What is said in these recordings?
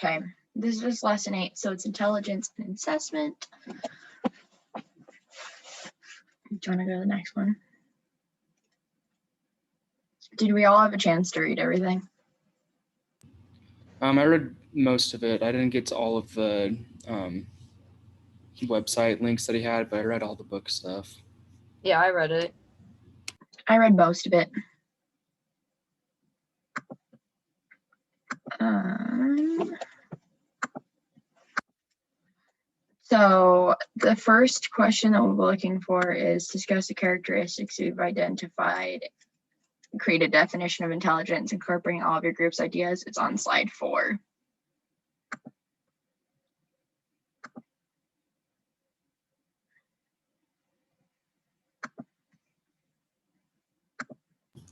Okay, this is lesson 8, so it's intelligence and assessment. Do you want to go to the next one? Did we all have a chance to read everything? I read most of it. I didn't get to all of the website links that he had, but I read all the book stuff. Yeah, I read it. I read most of it. So the first question that we'll be looking for is discuss the characteristics you've identified, create a definition of intelligence, incorporating all of your group's ideas. It's on slide 4.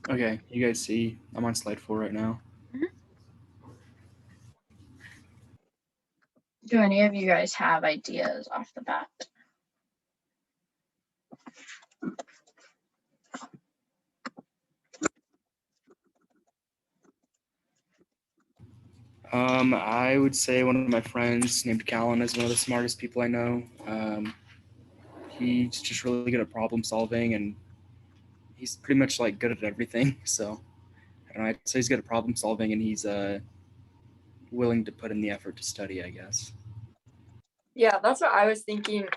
Okay, you guys see, I'm on slide 4 right now. Do any of you guys have ideas off the bat? I would say one of my friends named Callan is one of the smartest people I know. He's just really good at problem solving, and he's pretty much like good at everything. So I don't know, I'd say he's good at problem solving, and he's willing to put in the effort to study, I guess. Yeah, that's what I was thinking.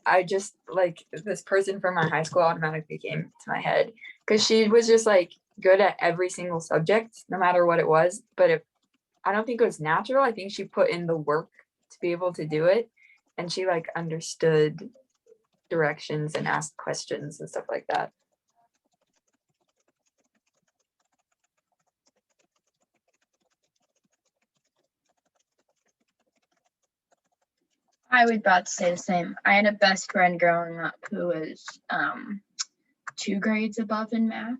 I just like this person from my high school automatically came to my head because she was just like good at every single subject, no matter what it was. But if I don't think it was natural, I think she put in the work to be able to do it, and she like understood directions and asked questions and stuff like that. I would about to say the same. I had a best friend growing up who was 2 grades above in math.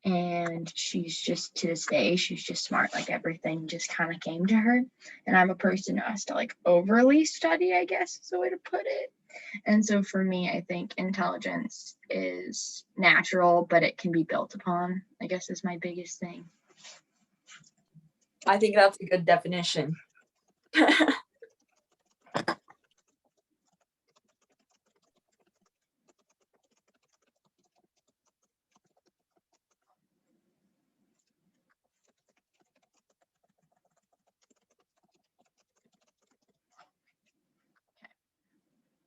And she's just, to this day, she's just smart. Like everything just kind of came to her. And I'm a person who has to like overly study, I guess is the way to put it. And so for me, I think intelligence is natural, but it can be built upon, I guess is my biggest thing. I think that's a good definition.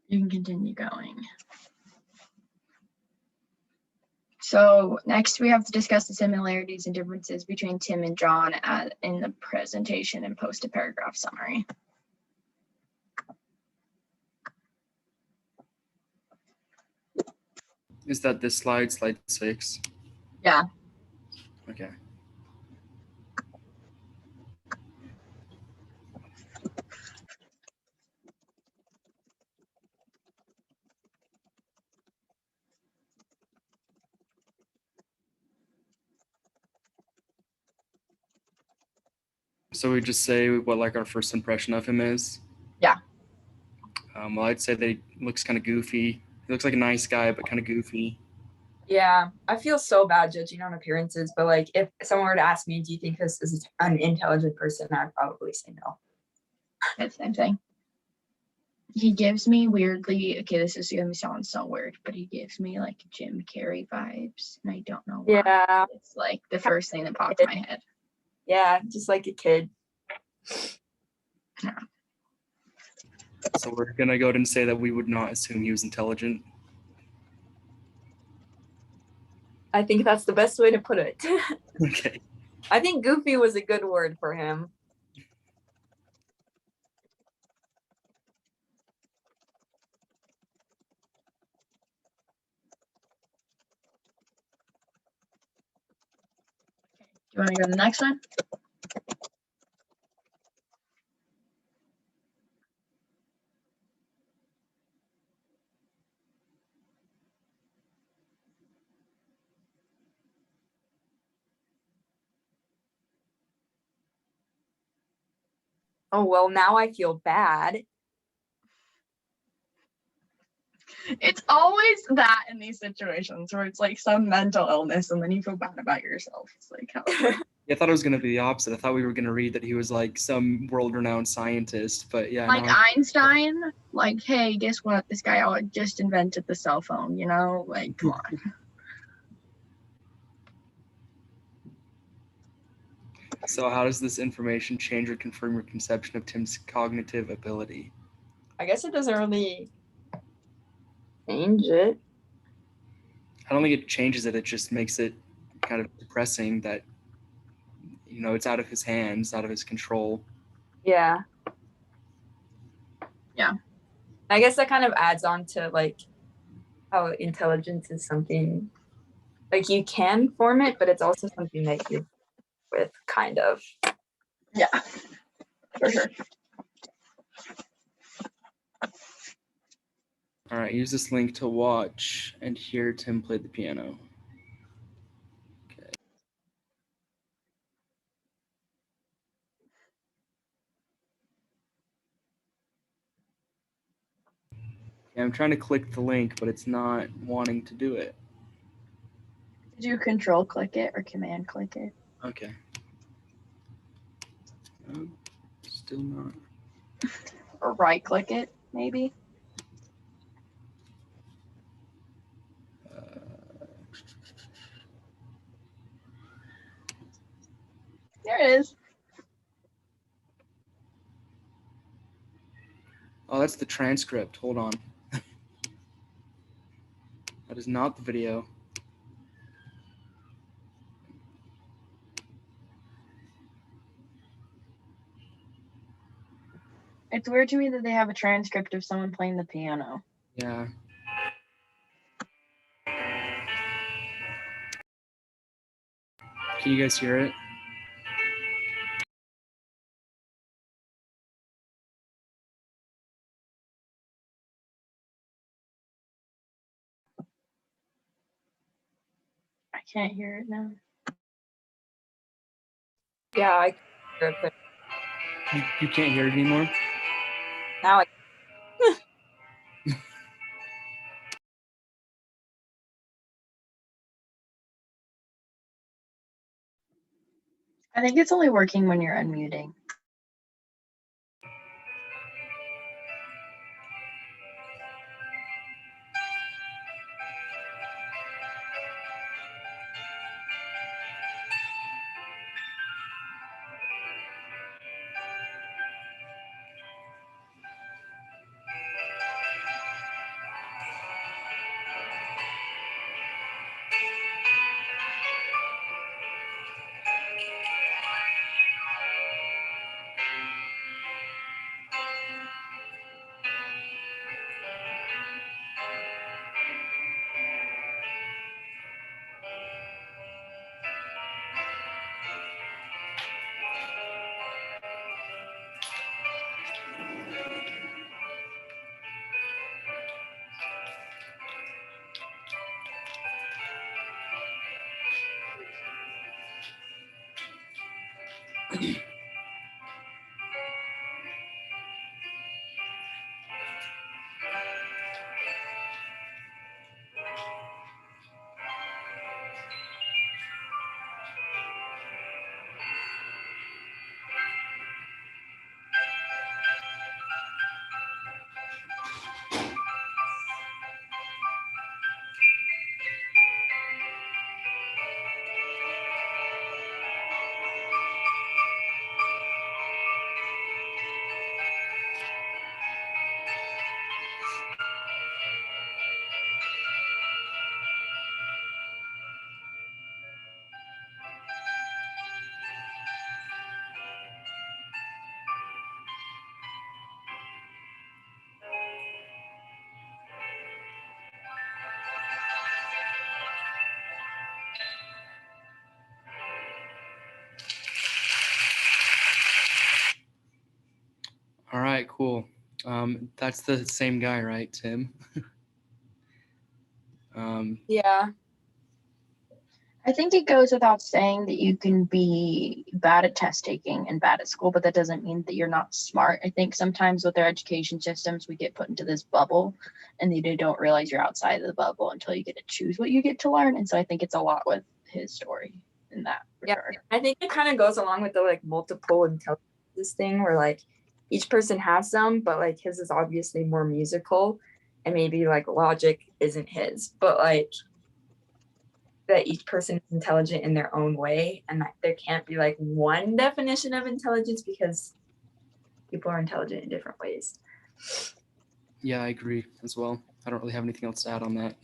You can continue going. So next we have to discuss the similarities and differences between Tim and John in the presentation and post a paragraph summary. Is that this slide 6? Yeah. Okay. So we just say what like our first impression of him is? Yeah. Well, I'd say that he looks kind of goofy. He looks like a nice guy, but kind of goofy. Yeah, I feel so bad judging on appearances, but like if someone were to ask me, do you think this is an intelligent person, I'd probably say no. It's the same thing. He gives me weirdly, okay, this is gonna sound so weird, but he gives me like Jim Carrey vibes, and I don't know why. Yeah. It's like the first thing that popped in my head. Yeah, just like a kid. Yeah. So we're gonna go ahead and say that we would not assume he was intelligent. I think that's the best way to put it. Okay. I think goofy was a good word for him. Do you want to go to the next one? Oh, well, now I feel bad. It's always that in these situations where it's like some mental illness and then you feel bad about yourself. It's like, how Yeah, I thought it was gonna be the opposite. I thought we were gonna read that he was like some world-renowned scientist, but yeah, Like no, Einstein, like, hey, guess what? This guy just invented the cell phone, you know? Like, come on. So how does this information change or confirm your conception of Tim's cognitive ability? I guess it doesn't really change it. I don't think it changes it. It just makes it kind of depressing that, you know, it's out of his hands, out of his control. Yeah. Yeah. I guess that kind of adds on to like how intelligence is something like you can form it, but it's also something that you're with kind of. Yeah, for sure. All right, use this link to watch and hear Tim play the piano. Okay. Yeah, I'm trying to click the link, but it's not wanting to do it. Did you control click it or command click it? Okay. Still not. Or right click it, maybe? There it is. Oh, that's the transcript. Hold on. That is not the video. It's weird to me that they have a transcript of someone playing the piano. Yeah. Can you guys hear it? I can't hear it now. Yeah, I can hear it, but You can't hear it anymore? now I think it's only working when you're unmuting. All right, cool. That's the same guy, right, Tim? yeah. I think it goes without saying that you can be bad at test taking and bad at school, but that doesn't mean that you're not smart. I think sometimes with our education systems, we get put into this bubble and you don't realize you're outside of the bubble until you get to choose what you get to learn. And so I think it's a lot with his story. in that Yeah, regard. I think it kind of goes along with the like multiple intelligence thing where like each person has some, but like his is obviously more musical and maybe like logic isn't his, but like that each person is intelligent in their own way and that there can't be like one definition of intelligence because people are intelligent in different ways. Yeah, I agree as well. I don't really have anything else to add on that.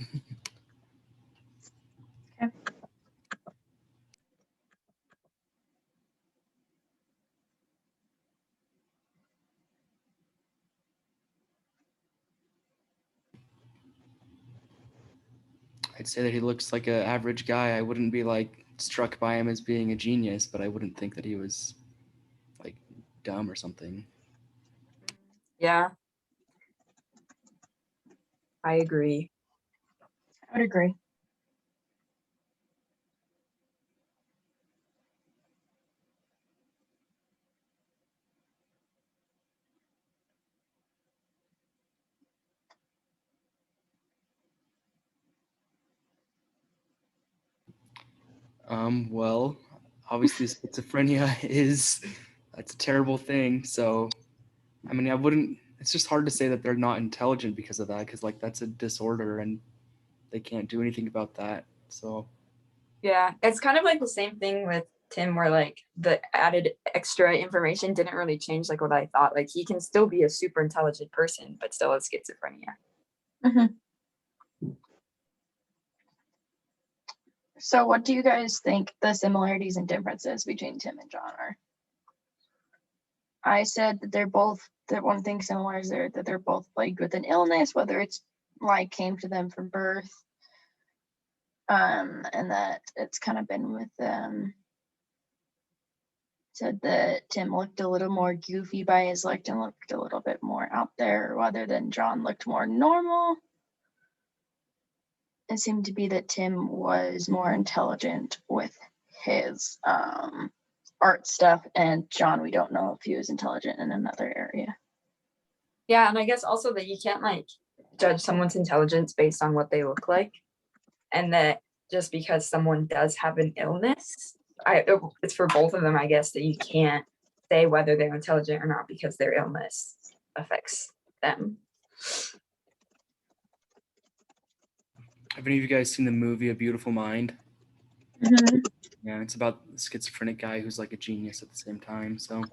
I'd say that he looks like an average guy. I wouldn't be like struck by him as being a genius, but I wouldn't think that he was like dumb or something. Yeah. I agree. I would agree. Well, obviously schizophrenia that's a terrible thing. So, I mean, I wouldn't, it's just hard to say that they're not intelligent because of that, because like that's a disorder and they can't do anything about that. So, Yeah, it's kind of like the same thing with Tim where like the added extra information didn't really change like what I thought. Like he can still be a super intelligent person, but still has schizophrenia. Mhm. So what do you guys think the similarities and differences between Tim and John are? I said that one thing similar is that they're both plagued with an illness, whether it's like came to them from birth, and that it's kind of been with them. Said that Tim looked a little more goofy by his look and looked a little bit more out there, rather than John looked more normal. It seemed to be that Tim was more intelligent with his art stuff, and John, we don't know if he was intelligent in another area. Yeah, and I guess also that you can't like judge someone's intelligence based on what they look like, and that just because someone does have an illness, it's for both of them, I guess, that you can't say whether they're intelligent or not because their illness affects them. have any of you guys seen the movie A Beautiful Mind? Mm-hmm. Yeah, it's about a schizophrenic guy who's like a genius at the same time. So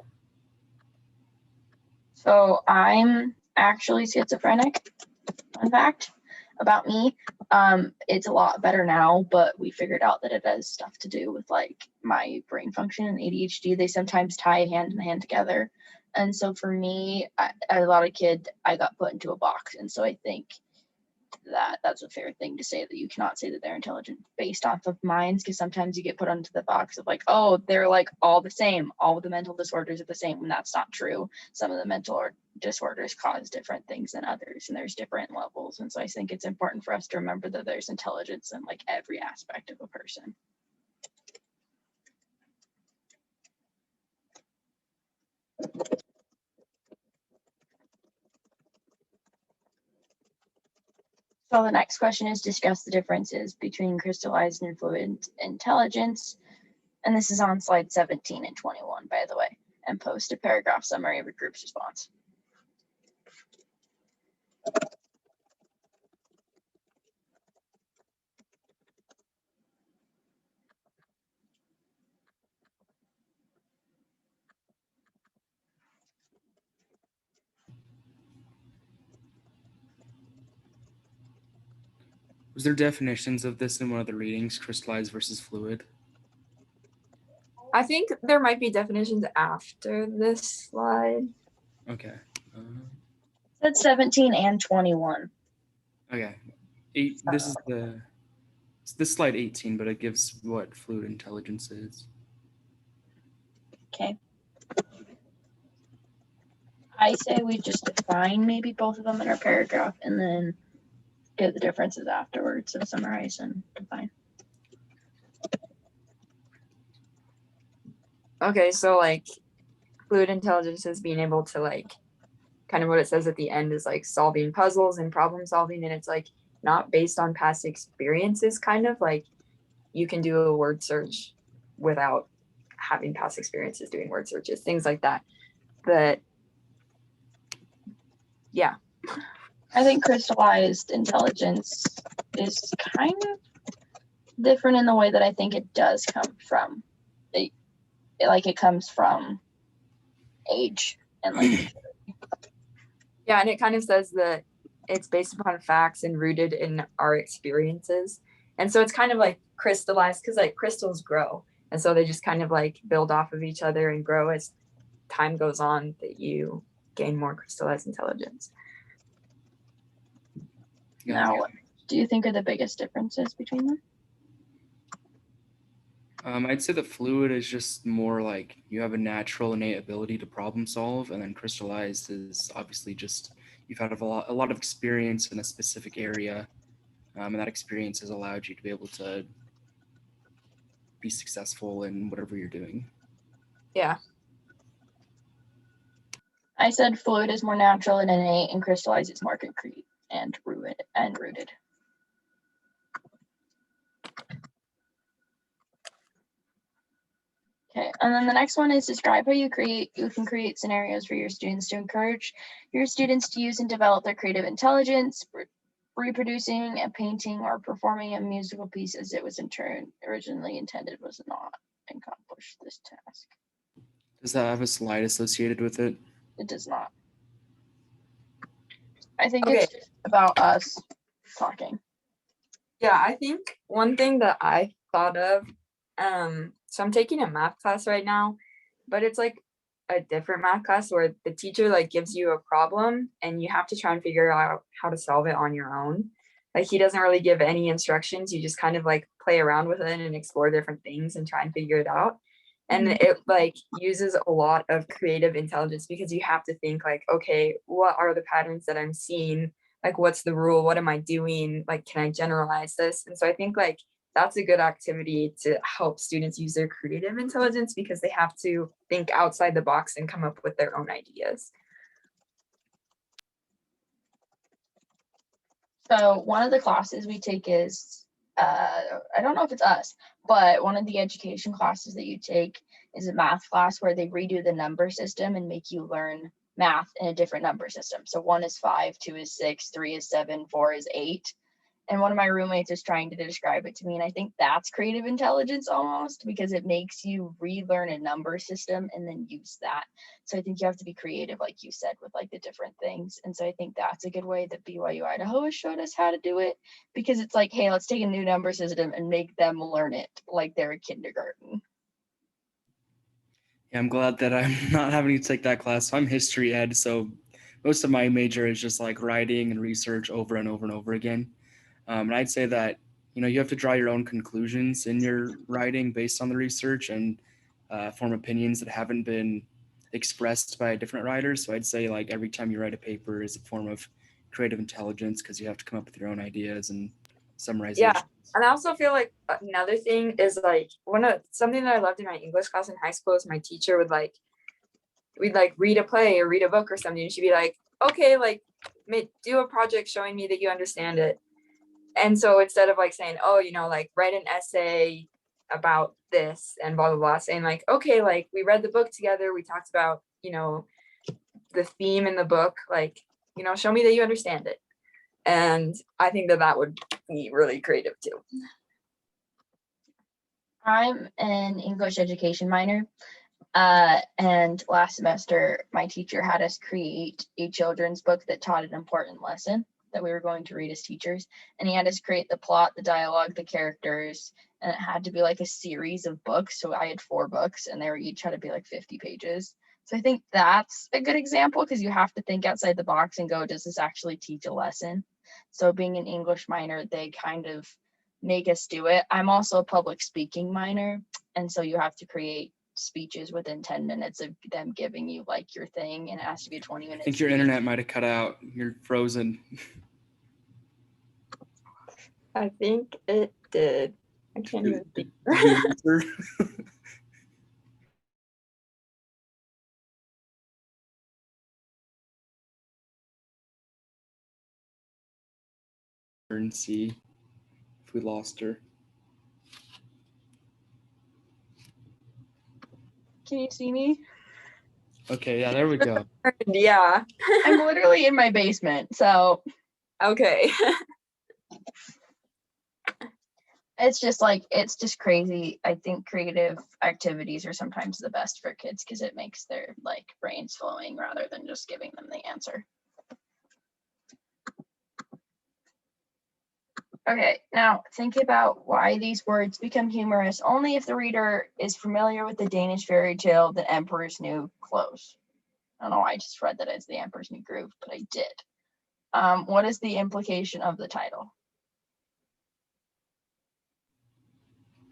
I'm actually schizophrenic. Fun fact about me. It's a lot better now, but we figured out that it has stuff to do with like my brain function and ADHD. They sometimes tie hand in hand together. And so for me, as a lot of kid, I got put into a box. And so I think that's a fair thing to say, that you cannot say that they're intelligent based off of minds, because sometimes you get put onto the box of like, oh, they're like all the same, all of the mental disorders are the same, and that's not true. Some of the mental disorders cause different things than others, and there's different levels. And so I think it's important for us to remember that there's intelligence in like every aspect of a person. So the next question is, discuss the differences between crystallized and fluid intelligence. And this is on slide 17 and 21, by the way, and post a paragraph summary of a group's response. was there definitions of this in one of the readings, crystallized versus fluid? I think there might be definitions after this slide. Okay. That's 17 and 21. Okay. This slide 18, but it gives what fluid intelligence is. Okay. I say we just define maybe both of them in our paragraph and then get the differences afterwards. So summarize and define. Okay, so like fluid intelligence is being able to like kind of what it says at the end is like solving puzzles and problem solving, and it's like not based on past experiences, kind of like you can do a word search without having past experiences doing word searches, things like that. But yeah. I think crystallized intelligence is kind of different in the way that I think it does come from it comes from age and like Yeah, and it kind of says that it's based upon facts and rooted in our experiences. And so it's kind of like crystallized because like crystals grow. And so they just kind of like build off of each other and grow as time goes on, that you gain more crystallized intelligence. now what do you think are the biggest differences between them? I'd say the fluid is just more like you have a natural innate ability to problem solve, and then crystallized is obviously just you've had a lot of experience in a specific area, and that experience has allowed you to be able to be successful in whatever you're doing. Yeah. I said fluid is more natural and innate, and crystallized is more concrete and rooted. Okay, and then the next one is describe how you can create scenarios for your students to encourage your students to use and develop their creative intelligence, reproducing a painting or performing a musical piece as it was in turn originally intended was not accomplish this task. Does that have a slide associated with it? It does not. I think Okay. it's just about us talking. Yeah, I think one thing that I thought of, so I'm taking a math class right now, but it's like a different math class where the teacher like gives you a problem and you have to try and figure out how to solve it on your own. Like he doesn't really give any instructions. You just kind of like play around with it and explore different things and try and figure it out. And it like uses a lot of creative intelligence because you have to think like, okay, what are the patterns that I'm seeing? Like, what's the rule? What am I doing? Like, can I generalize this? And so I think like that's a good activity to help students use their creative intelligence because they have to think outside the box and come up with their own ideas. So one of the classes we take is, I don't know if it's us, but one of the education classes that you take is a math class where they redo the number system and make you learn math in a different number system. So 1 is 5, 2 is 6, 3 is 7, 4 is 8. And one of my roommates is trying to describe it to me. And I think that's creative intelligence almost because it makes you relearn a number system and then use that. So I think you have to be creative, like you said, with like the different things. And so I think that's a good way that BYU Idaho has showed us how to do it because it's like, hey, let's take a new number system and make them learn it like they're in kindergarten. Yeah, I'm glad that I'm not having to take that class. So I'm history ed, so most of my major is just like writing and research over and over and over again. And I'd say that, you have to draw your own conclusions in your writing based on the research and form opinions that haven't been expressed by a different writer. So I'd say like every time you write a paper is a form of creative intelligence because you have to come up with your own ideas and summarization. Yeah. And I also feel like another thing is like something that I loved in my English class in high school is my teacher we'd like read a play or read a book or something. And she'd be like, okay, like do a project showing me that you understand it. And so instead of like saying, oh, like write an essay about this and blah, blah, blah, saying like, okay, like we read the book together. We talked about, the theme in the book, like, show me that you understand it. And I think that would be really creative too. I'm an English education minor. And last semester, my teacher had us create a children's book that taught an important lesson that we were going to read as teachers. And he had us create the plot, the dialogue, the characters, and it had to be like a series of books. So I had 4 books and they were each had to be like 50 pages. So I think that's a good example because you have to think outside the box and go, does this actually teach a lesson? So being an English minor, they kind of make us do it. I'm also a public speaking minor. And so you have to create speeches within 10 minutes of them giving you like your thing, and it has to be a 20-minute I think your internet might have cut out. You're frozen. I think it did. I can't even think. And see if we lost her. Can you see me? Okay, yeah, there we go. Yeah. I'm literally in my basement, so Okay. it's just crazy. I think creative activities are sometimes the best for kids because it makes their like brains flowing rather than just giving them the answer. Okay, now think about why these words become humorous only if the reader is familiar with the Danish fairy tale, The Emperor's New Clothes. I don't know why I just read that as The Emperor's New Groove, but I did. What is the implication of the title?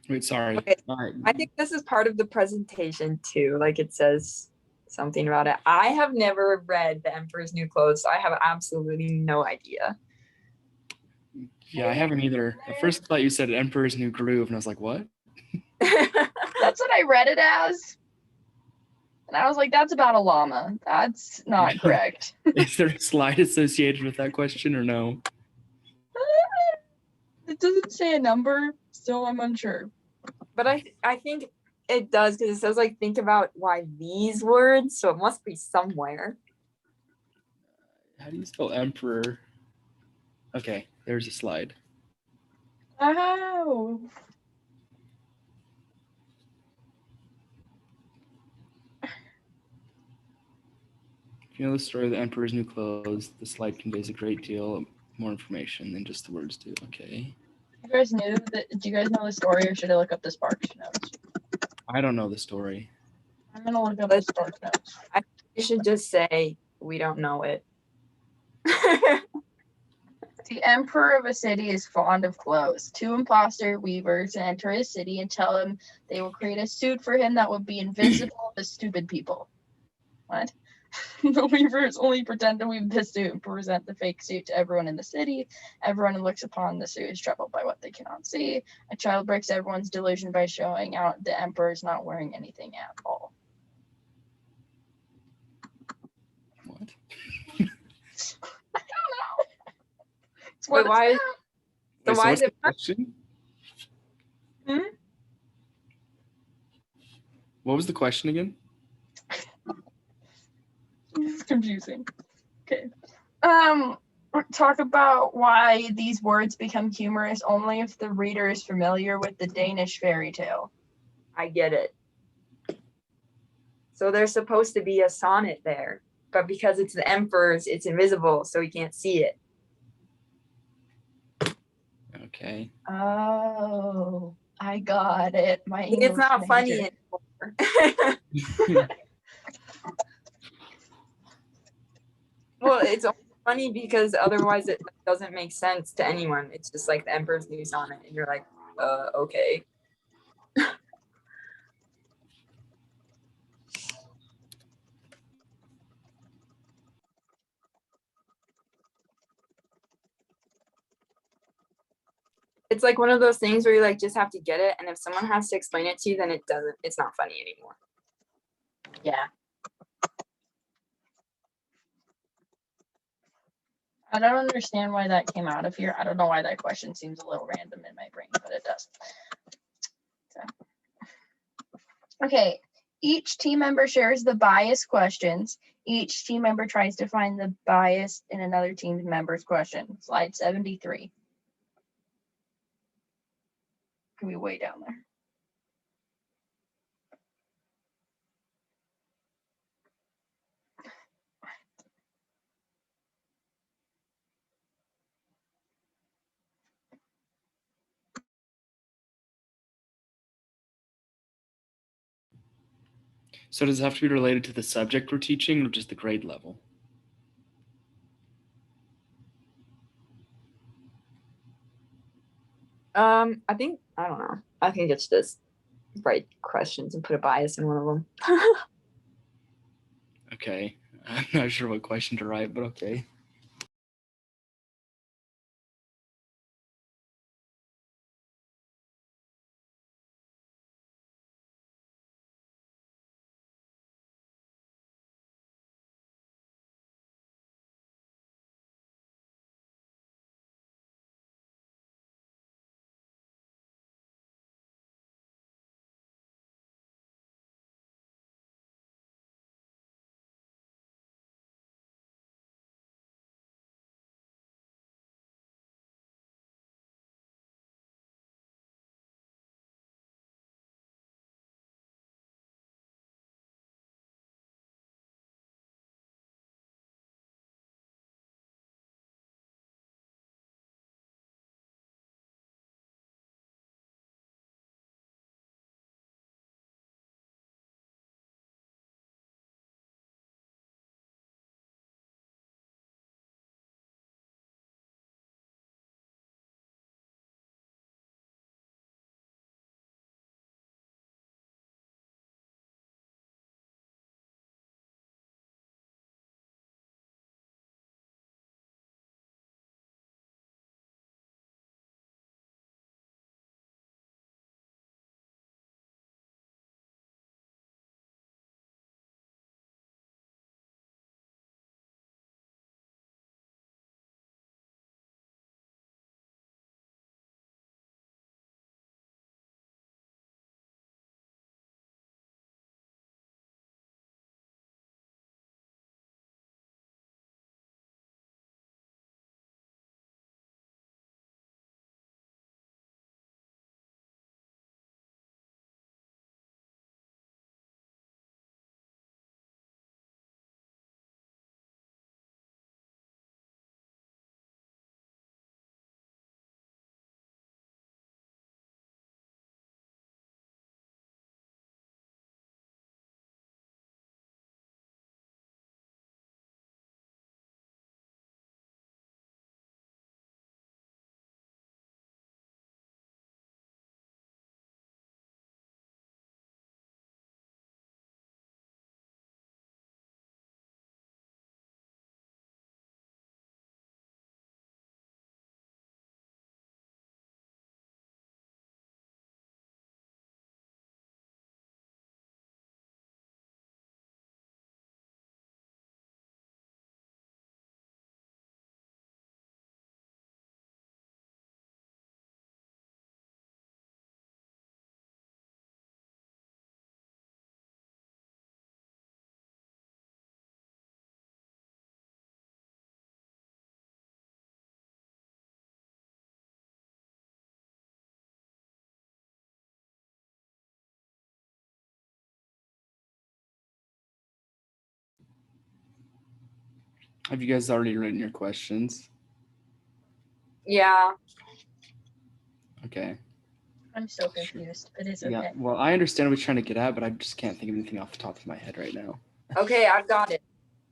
Wait, sorry. Okay. I think this is part of the presentation too. Like it says something about it. I have never read The Emperor's New Clothes, so I have absolutely no idea. Yeah, I haven't either. At first, I thought you said Emperor's New Groove, and I was like, what? That's what I read it as. And I was like, that's about a llama. That's not correct. Is there a slide associated with that question or no? It doesn't say a number, so I'm unsure. But I think it does because it says like think about why these words, so it must be somewhere. How do you spell emperor? Okay, there's a slide. Oh. If you know the story of the Emperor's New Clothes, the slide conveys a great deal more information than just the words do. Okay. You guys knew that? Do you guys know the story, or should I look up the Sparks notes? I don't know the story. I'm gonna look up the Sparks notes. You should just say we don't know it. The emperor of a city is fond of clothes. Two imposter weavers enter his city and tell him they will create a suit for him that will be invisible to stupid people. What? The weavers only pretend to weave the suit and present the fake suit to everyone in the city. Everyone who looks upon the suit is troubled by what they cannot see. A child breaks everyone's delusion by showing out the emperor is not wearing anything at all. What? I don't know. It's what Wait, why is Wait, why what's is it the question? Hmm? What was the question again? This is confusing. Okay. Talk about why these words become humorous only if the reader is familiar with the Danish fairy tale. I get it. So there's supposed to be a sonnet there, but because it's the emperor's, it's invisible, so we can't see it. Okay. Oh, I got it. My English It's not funny major. anymore. Well, it's only funny because otherwise it doesn't make sense to anyone. It's just like the emperor's new sonnet, and you're like, okay. It's like one of those things where you like just have to get it, and if someone has to explain it to you, then it's not funny anymore. Yeah. I don't understand why that came out of here. I don't know why that question seems a little random in my brain, but it does. So. Okay. Each team member shares the bias questions. Each team member tries to find the bias in another team member's question. Slide 73. Could be way down there. So does it have to be related to the subject we're teaching or just the grade level? I think I don't know. I think it's just write questions and put a bias in one of them. Okay. I'm not sure what question to write, but okay. Have you guys already written your questions? Yeah. Okay. I'm so confused, but it's Yeah. okay. Well, I understand what you're trying to get at, but I just can't think of anything off the top of my head right now. Okay, I've got it.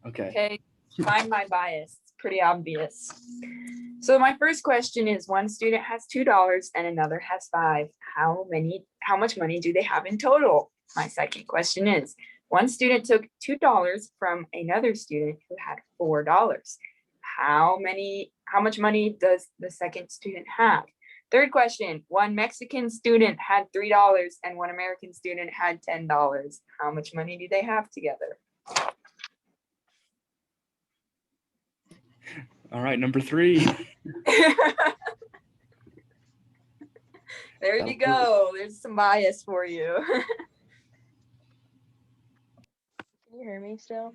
Okay. Okay. Find my bias. It's pretty obvious. So my first question is, one student has $2 and another has 5. How much money do they have in total? My second question is, one student took $2 from another student who had $4. How much money does the second student have? Third question, one Mexican student had $3 and one American student had $10. How much money do they have together? All right, number 3. There you go. There's some bias for you. Can you hear me still?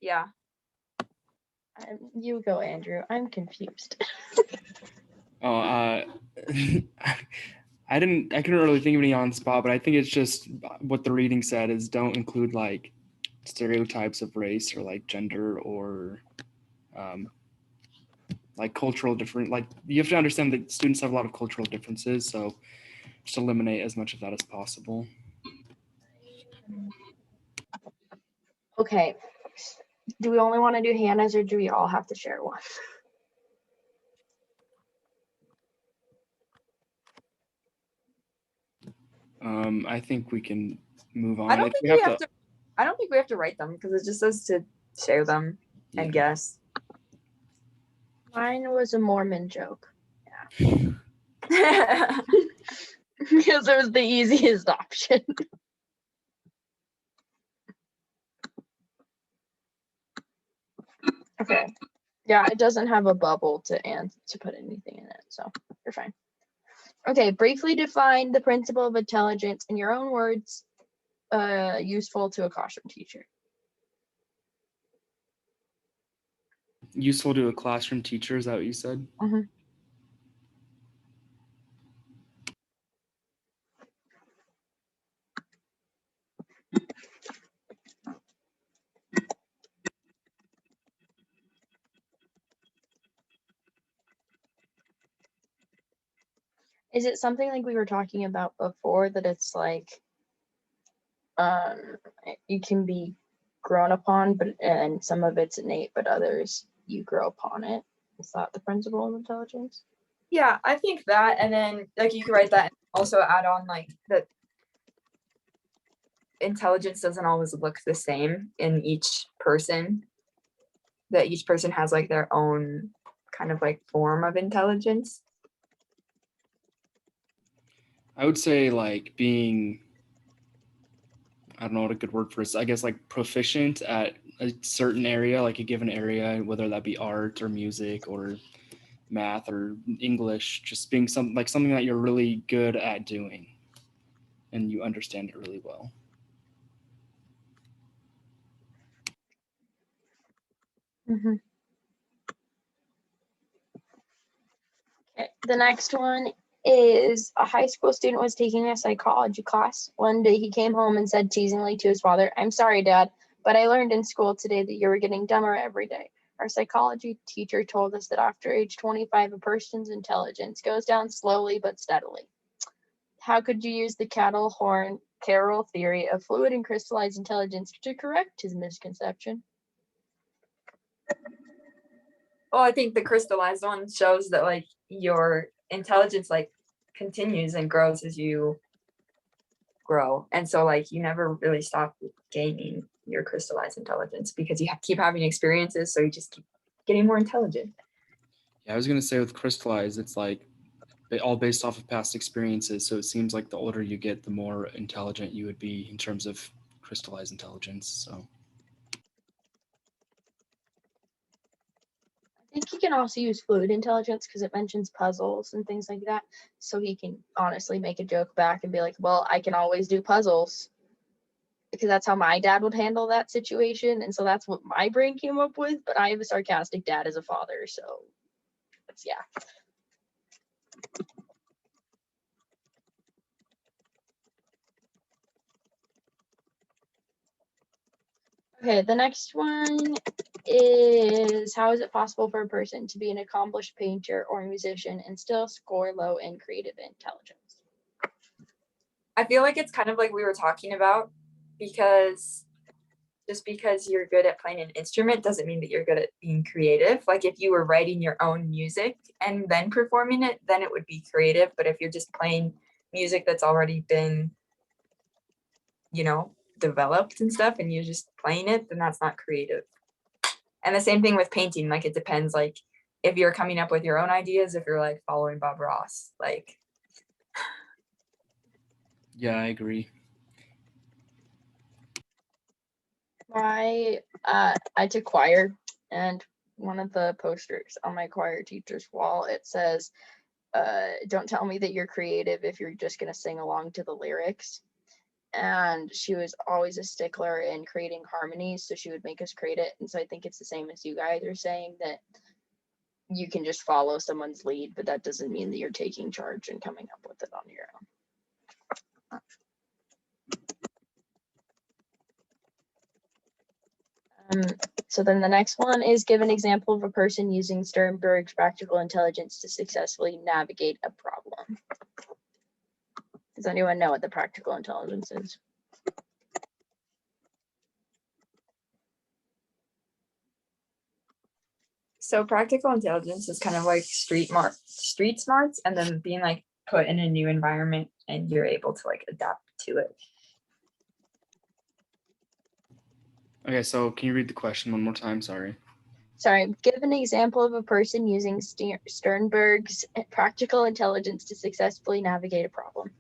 Yeah. You go, Andrew. I'm confused. Oh, I couldn't really think of any on the spot, but I think it's just what the reading said is don't include like stereotypes of race or like gender or like cultural different, like you have to understand that students have a lot of cultural differences. So just eliminate as much of that as possible. Okay. Do we only want to do Hannah's or do we all have to share one? I think we can move on. I don't If think we we have have to. I don't think we have to write them because it just says to share them and Yeah. guess. Mine was a Mormon joke. Yeah. Because it was the easiest option. Okay. Yeah, it doesn't have a bubble to put anything in it, so you're fine. Okay, briefly define the principle of intelligence in your own words, useful to a classroom teacher. Useful to a classroom teacher, is that what you said? Mhm. Is it something like we were talking about before that it's like you can be grown upon, and some of it's innate, but others you grow upon it? Is that the principle of intelligence? Yeah, I think that, and then like you could write that and also add on like that intelligence doesn't always look the same in each person. That each person has like their own kind of like form of intelligence. I would say like being, I don't know what a good word for it is. I guess like proficient at a certain area, like a given area, whether that be art or music or math or English, just being something that you're really good at doing and you understand it really well. Mm-hmm. Okay, the next one is a high school student was taking a psychology class. One day he came home and said teasingly to his father, "I'm sorry, Dad, but I learned in school today that you were getting dumber every day. Our psychology teacher told us that after age 25, a person's intelligence goes down slowly but steadily. How could you use the Carroll theory of fluid and crystallized intelligence to correct his misconception?" Well, I think the crystallized one shows that like your intelligence like continues and grows as you grow. And so like you never really stop gaining your crystallized intelligence because you keep having experiences, so you just keep getting more intelligent. Yeah, I was gonna say with crystallized, it's like all based off of past experiences. So it seems like the older you get, the more intelligent you would be in terms of crystallized intelligence. So I think he can also use fluid intelligence because it mentions puzzles and things like that. So he can honestly make a joke back and be like, "Well, I can always do puzzles." Because that's how my dad would handle that situation. And so that's what my brain came up with. But I have a sarcastic dad as a father. So it's, yeah. Okay, the next one is, how is it possible for a person to be an accomplished painter or musician and still score low in creative intelligence? I feel like it's kind of like we were talking about, because just because you're good at playing an instrument doesn't mean that you're good at being creative. Like if you were writing your own music and then performing it, then it would be creative. But if you're just playing music that's already been, developed and stuff, and you're just playing it, then that's not creative. And the same thing with painting. Like it depends, like if you're coming up with your own ideas, if you're like following Bob Ross, like. Yeah, I agree. I took choir, and one of the posters on my choir teacher's wall, it says, don't tell me that you're creative if you're just going to sing along to the lyrics. And she was always a stickler in creating harmonies, so she would make us create it. And so I think it's the same as you guys are saying, that you can just follow someone's lead, but that doesn't mean that you're taking charge and coming up with it on your own. So then the next one is, give an example of a person using Sternberg's practical intelligence to successfully navigate a problem. Does anyone know what the practical intelligence is? So practical intelligence is kind of like street smarts, and then being like put in a new environment and you're able to like adapt to it. Okay, so can you read the question one more time? Sorry. Sorry, give an example of a person using Sternberg's practical intelligence to successfully navigate a problem.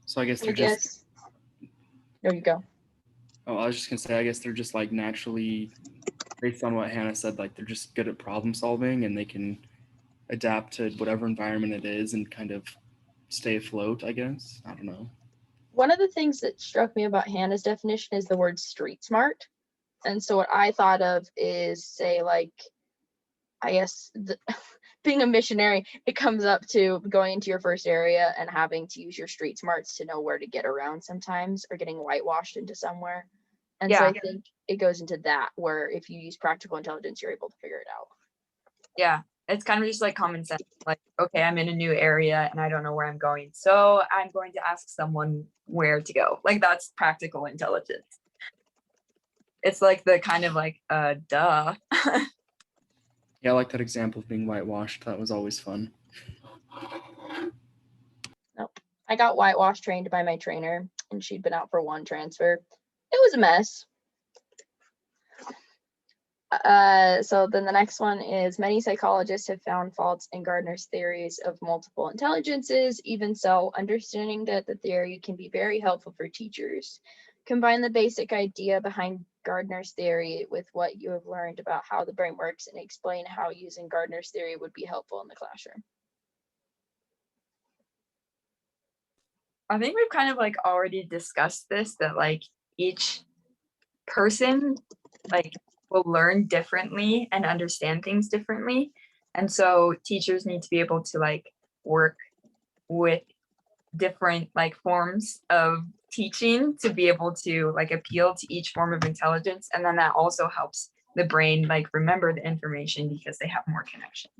So I guess they're just. There you go. Oh, I was just gonna say, I guess they're just like naturally, based on what Hannah said, like they're just good at problem solving and they can adapt to whatever environment it is and kind of stay afloat, I guess. I don't know. One of the things that struck me about Hannah's definition is the word street smart. And so what I thought of is, say, like, I guess being a missionary, it comes up to going into your first area and having to use your street smarts to know where to get around sometimes, or getting whitewashed into somewhere. And so I think it goes into that, where if you use practical intelligence, you're able to figure it out. Yeah, it's kind of just like common sense. Like, okay, I'm in a new area and I don't know where I'm going, so I'm going to ask someone where to go. Like that's practical intelligence. It's like the kind of like, duh. Yeah, I like that example of being whitewashed. That was always fun. Nope. I got whitewash trained by my trainer, and she'd been out for one transfer. It was a mess. So then the next one is, many psychologists have found faults in Gardner's theories of multiple intelligences. Even so, understanding that the theory can be very helpful for teachers. Combine the basic idea behind Gardner's theory with what you have learned about how the brain works and explain how using Gardner's theory would be helpful in the classroom. I think we've kind of like already discussed this, that like each person like will learn differently and understand things differently. And so teachers need to be able to like work with different like forms of teaching to be able to like appeal to each form of intelligence. And then that also helps the brain like remember the information because they have more connections.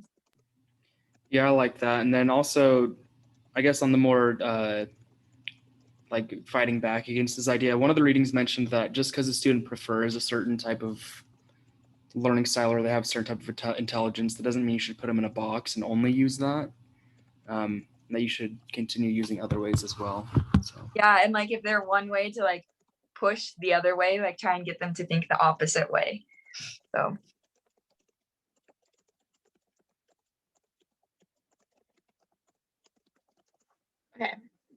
Yeah, I like that. And then also, I guess on the more like fighting back against this idea, one of the readings mentioned that just because a student prefers a certain type of learning style or they have a certain type of intelligence, that doesn't mean you should put them in a box and only use that. That you should continue using other ways as well. So yeah, and like if they're one way, to like push the other way, like try and get them to think the opposite way. So okay,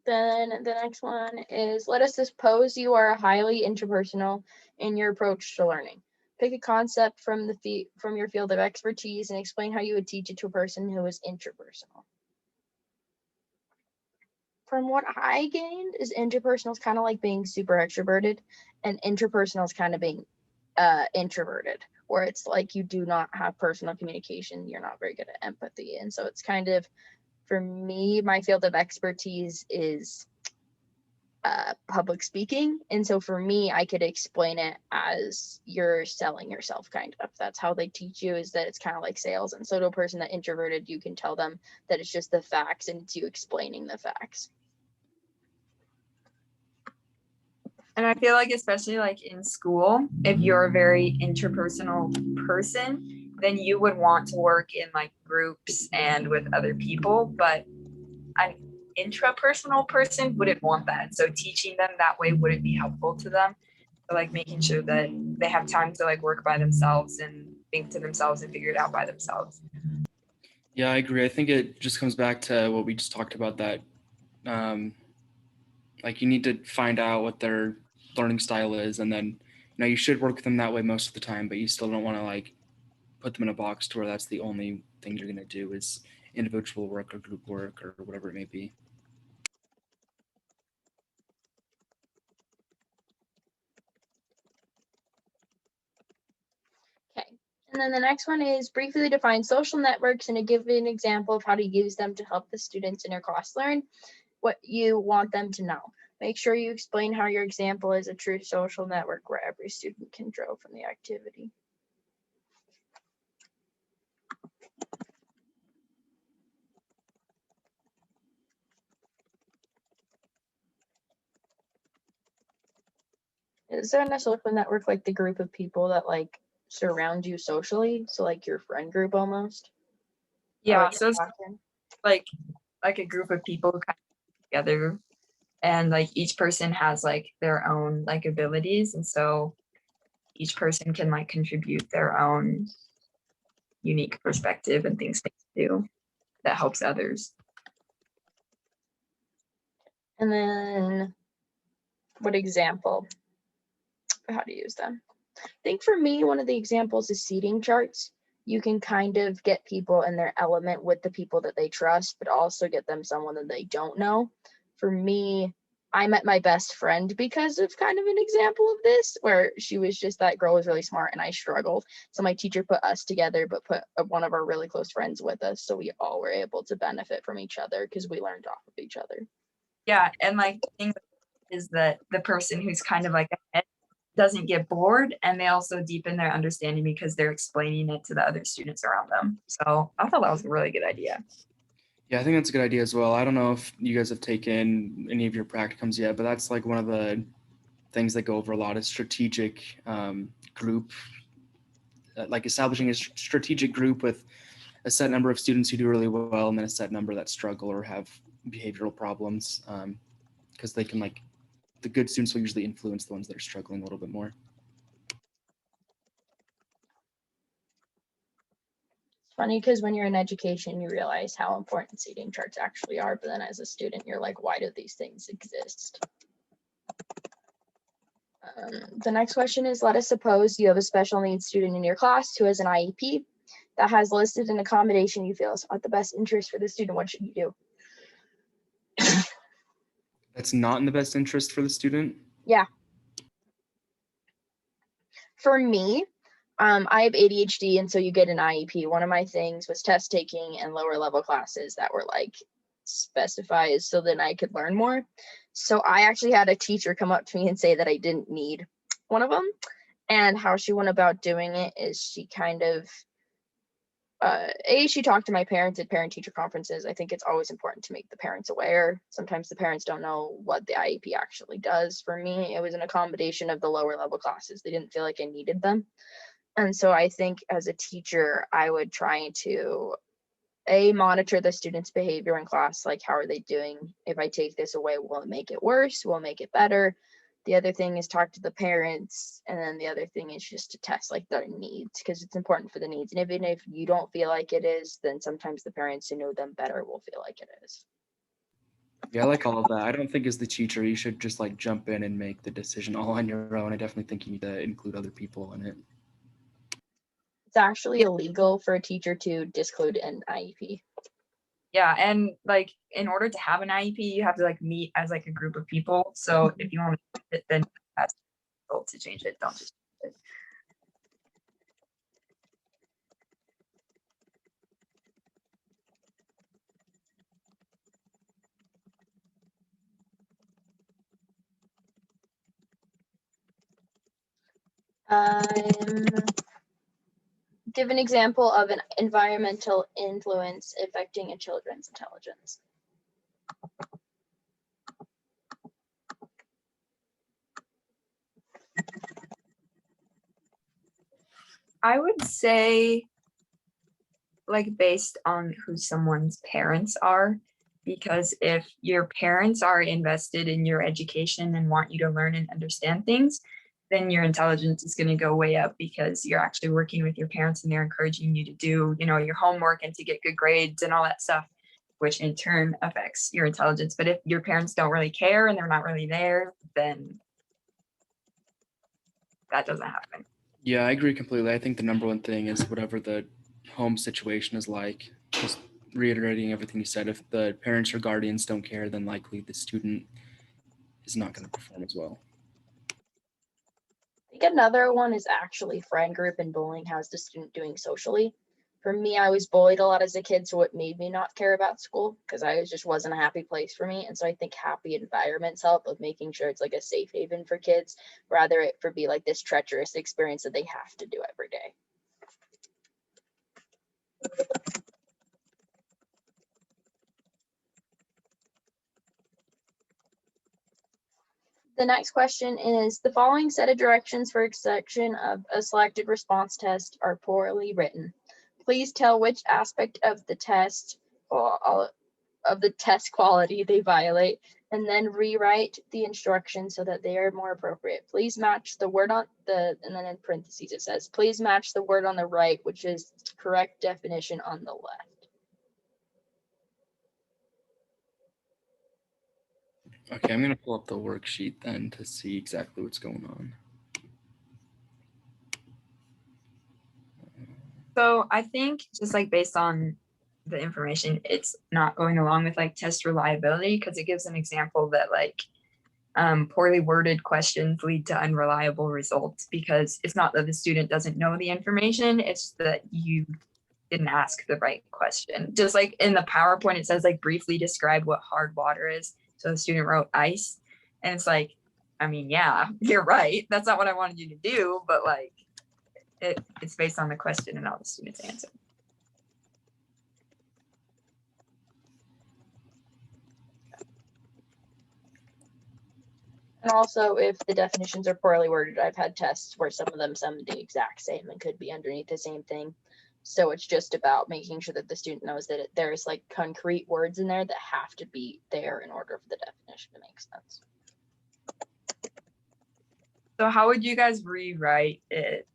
then the next one is, let us suppose you are highly interpersonal in your approach to learning. Pick a concept from your field of expertise and explain how you would teach it to a person who is interpersonal. From what I gained, is interpersonal is kind of like being super extroverted, and interpersonal is kind of being introverted, where it's like you do not have personal communication, you're not very good at empathy. And so it's kind of, for me, my field of expertise is public speaking. And so for me, I could explain it as you're selling yourself, kind of. That's how they teach you, is that it's kind of like sales. And so to a person that introverted, you can tell them that it's just the facts and it's you explaining the facts. And I feel like, especially like in school, if you're a very interpersonal person, then you would want to work in like groups and with other people. But an intrapersonal person wouldn't want that. So teaching them that way wouldn't be helpful to them. So like making sure that they have time to like work by themselves and think to themselves and figure it out by themselves. Yeah, I agree. I think it just comes back to what we just talked about, that like you need to find out what their learning style is, and then you should work with them that way most of the time, but you still don't want to like put them in a box to where that's the only thing you're going to do is individual work or group work or whatever it may be. Okay. And then the next one is briefly define social networks and give an example of how to use them to help the students in your class learn what you want them to know. Make sure you explain how your example is a true social network where every student can draw from the activity. Is there a social network like the group of people that like surround you socially? So like your friend group almost? Yeah, like so it's like a group of people kind of together, and like each person has like their own like abilities, and so each person can like contribute their own unique perspective and things they do that helps others. And then what example for how to use them? I think for me, one of the examples is seating charts. You can kind of get people in their element with the people that they trust, but also get them someone that they don't know. For me, I met my best friend because of kind of an example of this, where she was just, that girl was really smart and I struggled. So my teacher put us together, but put one of our really close friends with us. So we all were able to benefit from each other because we learned off of each other. Yeah, and like the thing is that the person who's kind of like ahead doesn't get bored, and they also deepen their understanding because they're explaining it to the other students around them. So I thought that was a really good idea. Yeah, I think that's a good idea as well. I don't know if you guys have taken any of your practicums yet, but that's like one of the things that go over a lot is strategic group, like establishing a strategic group with a set number of students who do really well and then a set number that struggle or have behavioral problems, because they can like, the good students will usually influence the ones that are struggling a little bit more. It's funny because when you're in education, you realize how important seating charts actually are. But then as a student, you're like, why do these things exist? The next question is, let us suppose you have a special needs student in your class who has an IEP that has listed an accommodation you feel is at the best interest for the student. What should you do? That's not in the best interest for the student? Yeah. For me, I have ADHD, and so you get an IEP. One of my things was test taking and lower level classes that were like specified so then I could learn more. So I actually had a teacher come up to me and say that I didn't need one of them. And how she went about doing it is she kind of she talked to my parents at parent teacher conferences. I think it's always important to make the parents aware. Sometimes the parents don't know what the IEP actually does. For me, it was an accommodation of the lower level classes. They didn't feel like I needed them. And so I think as a teacher, I would try to monitor the students' behavior in class. Like, how are they doing? If I take this away, will it make it worse? Will it make it better? The other thing is talk to the parents. And then the other thing is just to test like their needs, because it's important for the needs. And even if you don't feel like it is, then sometimes the parents who know them better will feel like it is. Yeah, I like all of that. I don't think as the teacher, you should just like jump in and make the decision all on your own. I definitely think you need to include other people in it. It's actually illegal for a teacher to disclude an IEP. Yeah, and like in order to have an IEP, you have to like meet as like a group of people. So if you want to change it, then that's to change it. Don't just change it. Give an example of an environmental influence affecting a children's intelligence. I would say like based on who someone's parents are, because if your parents are invested in your education and want you to learn and understand things, then your intelligence is going to go way up because you're actually working with your parents and they're encouraging you to do, your homework and to get good grades and all that stuff, which in turn affects your intelligence. But if your parents don't really care and they're not really there, then that doesn't happen. Yeah, I agree completely. I think the number one thing is whatever the home situation is like. Just reiterating everything you said. If the parents or guardians don't care, then likely the student is not going to perform as well. I think another one is actually friend group and bullying. How's the student doing socially? For me, I was bullied a lot as a kid, so it made me not care about school because I just wasn't a happy place for me. And so I think happy environments help of making sure it's like a safe haven for kids, rather it for be like this treacherous experience that they have to do every day. The next question is, the following set of directions for a section of a selected response test are poorly written. Please tell which aspect of the test quality they violate, and then rewrite the instructions so that they are more appropriate. Please match the word on the, and then in parentheses it says, please match the word on the right, which is correct definition on the left. Okay, I'm going to pull up the worksheet then to see exactly what's going on. So I think just like based on the information, it's not going along with like test reliability because it gives an example that like poorly worded questions lead to unreliable results because it's not that the student doesn't know the information, it's that you didn't ask the right question. Just like in the PowerPoint, it says like briefly describe what hard water is. So the student wrote ice. And it's like, I mean, yeah, you're right. That's not what I wanted you to do, but like it's based on the question and not the student's answer. And also, if the definitions are poorly worded, I've had tests where some of them sound the exact same and could be underneath the same thing. So it's just about making sure that the student knows that there's like concrete words in there that have to be there in order for the definition to make sense. So how would you guys rewrite it?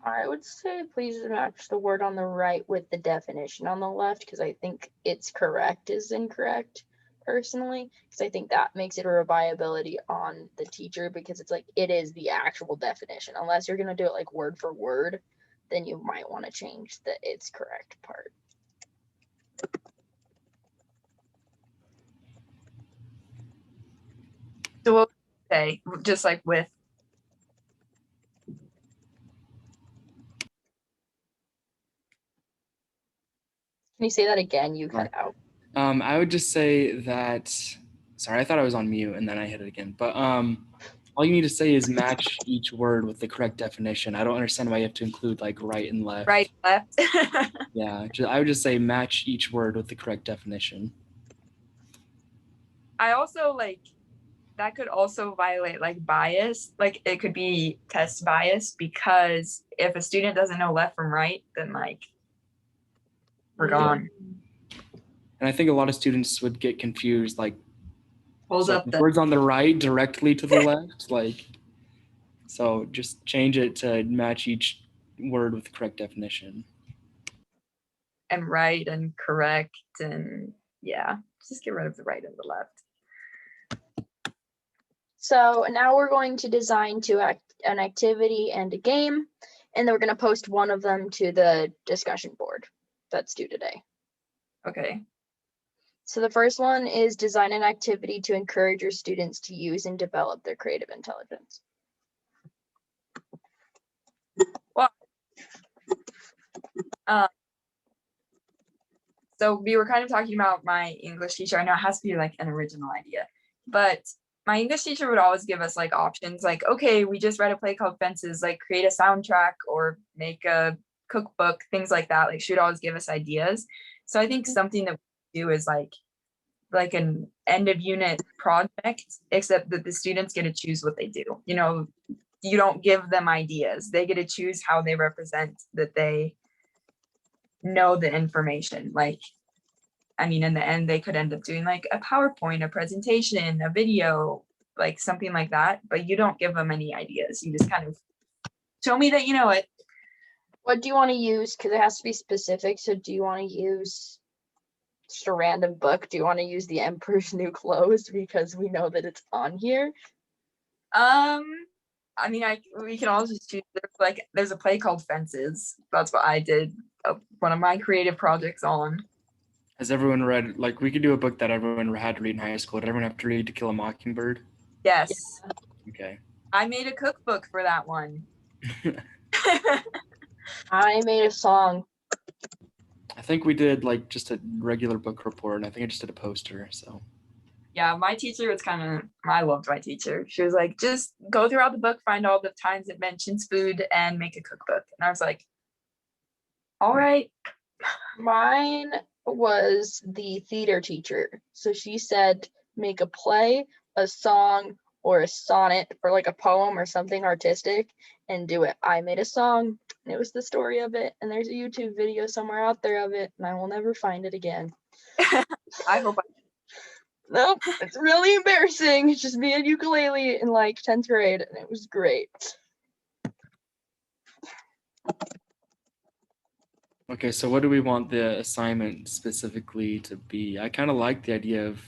I would say please match the word on the right with the definition on the left, because I think it's correct is incorrect personally, because I think that makes it a reliability on the teacher, because it's like it is the actual definition. Unless you're going to do it like word for word, then you might want to change the it's correct part. So what would you say, just like with Can you say that again? You cut out. I would just say that, sorry, I thought I was on mute and then I hit it again. But all you need to say is match each word with the correct definition. I don't understand why you have to include like right and left. right, left. Yeah, I would just say match each word with the correct definition. I also like that could also violate like bias. Like it could be test bias because if a student doesn't know left from right, then like we're gone. And I think a lot of students would get confused, like Hold so up the the words on the right directly to the left, like, so just change it to match each word with the correct definition. and right and correct and yeah, just get rid of the right and the left. So now we're going to design an activity and a game, and then we're going to post one of them to the discussion board that's due today. Okay. So the first one is design an activity to encourage your students to use and develop their creative intelligence. Well, So we were kind of talking about my English teacher. I know it has to be like an original idea, but my English teacher would always give us like options like, okay, we just read a play called Fences, like create a soundtrack or make a cookbook, things like that. Like she would always give us ideas. So I think something that we do is like an end of unit project, except that the students get to choose what they do. You know, you don't give them ideas. They get to choose how they represent that they know the information. Like, I mean, in the end, they could end up doing like a PowerPoint, a presentation, a video, like something like that. But you don't give them any ideas. You just kind of show me that you know it. What do you want to use? Because it has to be specific. So do you want to use just a random book? Do you want to use The Emperor's New Clothes because we know that it's on here? I mean, we can all just choose. There's a play called Fences. That's what I did one of my creative projects on. Has everyone read, like, we could do a book that everyone had to read in high school. Did everyone have to read To Kill a Mockingbird? Yes. Okay. I made a cookbook for that one. I made a song. I think we did like just a regular book report, and I think I just did a poster. So Yeah, my teacher was I loved my teacher. She was like, just go throughout the book, find all the times it mentions food, and make a cookbook. And I was like, all right. Mine was the theater teacher. So she said, make a play, a song, or a sonnet, or like a poem or something artistic, and do it. I made a song, and it was the story of it. And there's a YouTube video somewhere out there of it, and I will never find it again. I hope Nope, it's really embarrassing. It's just me and ukulele in like 10th grade, and it was great. okay, so what do we want the assignment specifically to be? I kind of like the idea of,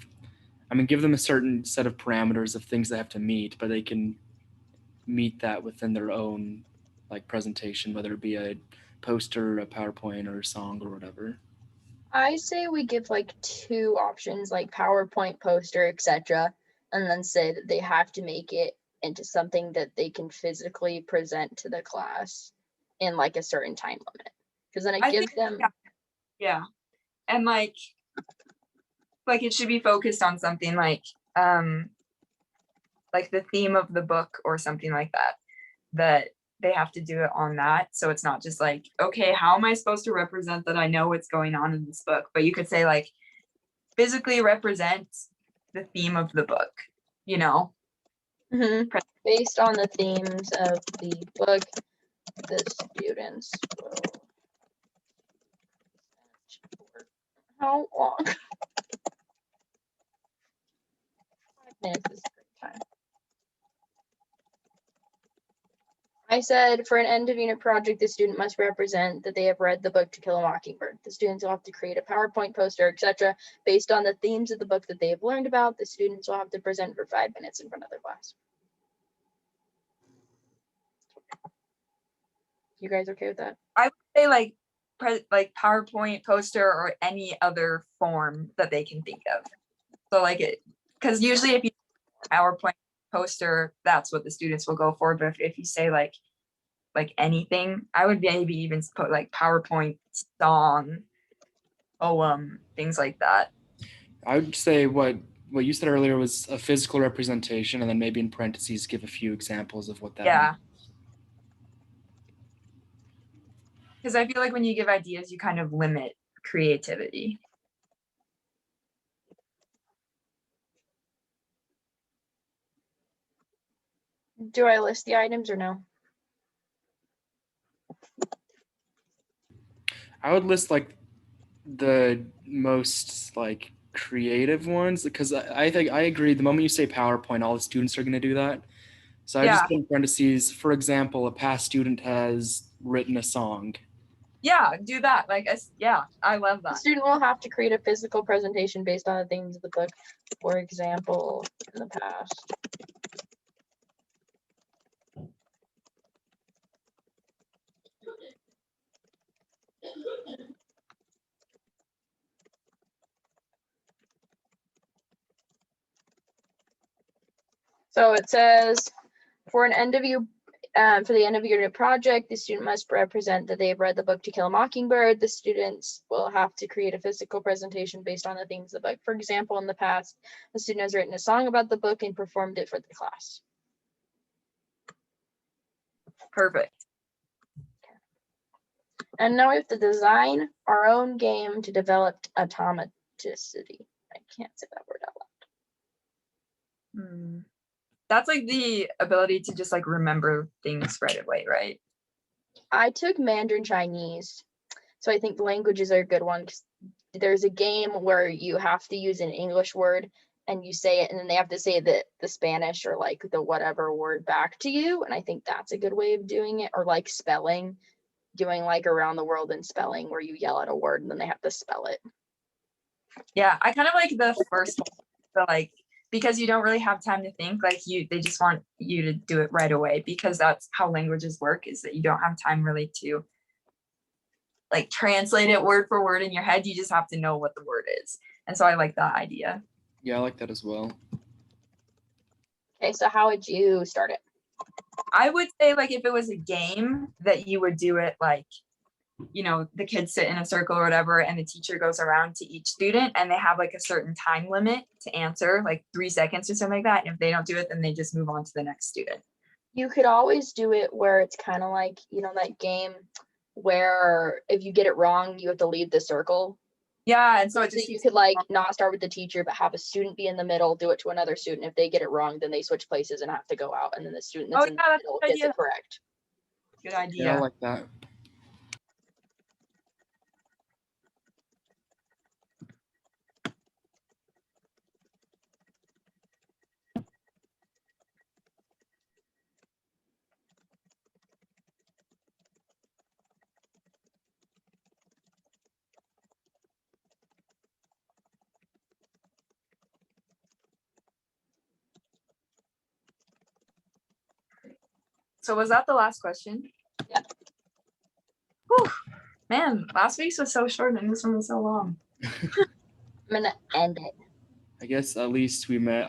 I mean, give them a certain set of parameters of things they have to meet, but they can meet that within their own like presentation, whether it be a poster, a PowerPoint, or a song or whatever. I say we give like 2 options, like PowerPoint, poster, etc., and then say that they have to make it into something that they can physically present to the class in like a certain time limit. Because then it I gives think, them. yeah. And like it should be focused on something like the theme of the book or something like that they have to do it on that. So it's not just like, okay, how am I supposed to represent that I know what's going on in this book? But you could say like physically represent the theme of the book, you know? Based on the themes of the book, the students will. How long? 5 minutes is a great time. I said for an end of unit project, the student must represent that they have read the book To Kill a Mockingbird. The students will have to create a PowerPoint, poster, etc. based on the themes of the book that they have learned about. The students will have to present for 5 minutes in front of their class. You guys okay with that? I would say like PowerPoint, poster, or any other form that they can think of. So like it, because usually if you PowerPoint, poster, that's what the students will go for. But if you say like anything, I would maybe even put like PowerPoint, song, poem, things like that. I would say what you said earlier was a physical representation, and then maybe in parentheses give a few examples of what that Yeah. means. Because I feel like when you give ideas, you kind of limit creativity. Do I list the items or no? I would list like the most like creative ones because I think I agree. The moment you say PowerPoint, all the students are going to do that. So I Yeah. just put in parentheses, for example, a past student has written a song. Yeah, do that. Yeah, I love The that. student will have to create a physical presentation based on the themes of the book. For example, in the past. So it says, for an end of For the end of your project, the student must represent that they have read the book To Kill a Mockingbird. The students will have to create a physical presentation based on the themes of the book. For example, in the past, the student has written a song about the book and performed it for the class. Perfect. And now we have to design our own game to develop automaticity. I can't say that word out loud. That's like the ability to just like remember things right away, right? I took Mandarin Chinese, so I think languages are a good one. 'Cause there's a game where you have to use an English word and you say it, and then they have to say the Spanish or like the whatever word back to you. And I think that's a good way of doing it. Or like spelling, doing like around the world in spelling where you yell at a word and then they have to spell it. Yeah, I kind of like the first one, but like because you don't really have time to think, like they just want you to do it right away, because that's how languages work, is that you don't have time really to like translate it word for word in your head. You just have to know what the word is. And so I like that idea. Yeah, I like that as well. Okay, so how would you start it? I would say like if it was a game that you would do it like, you know, the kids sit in a circle or whatever, and the teacher goes around to each student and they have like a certain time limit to answer, like 3 seconds or something like that. And if they don't do it, then they just move on to the next student. You could always do it where it's kind of like, you know, that game where if you get it wrong, you have to leave the circle. Yeah, and so it So just you could like not start with the teacher, but have a student be in the middle, do it to another student. If they get it wrong, then they switch places and have to go out. And then the student that's in the that's a middle good gets idea. it correct. Good Yeah, I idea. like that. So was that the last question? Yeah. Whew. Man, last week's was so short and this one was so long. I'm gonna end it. I guess at least we met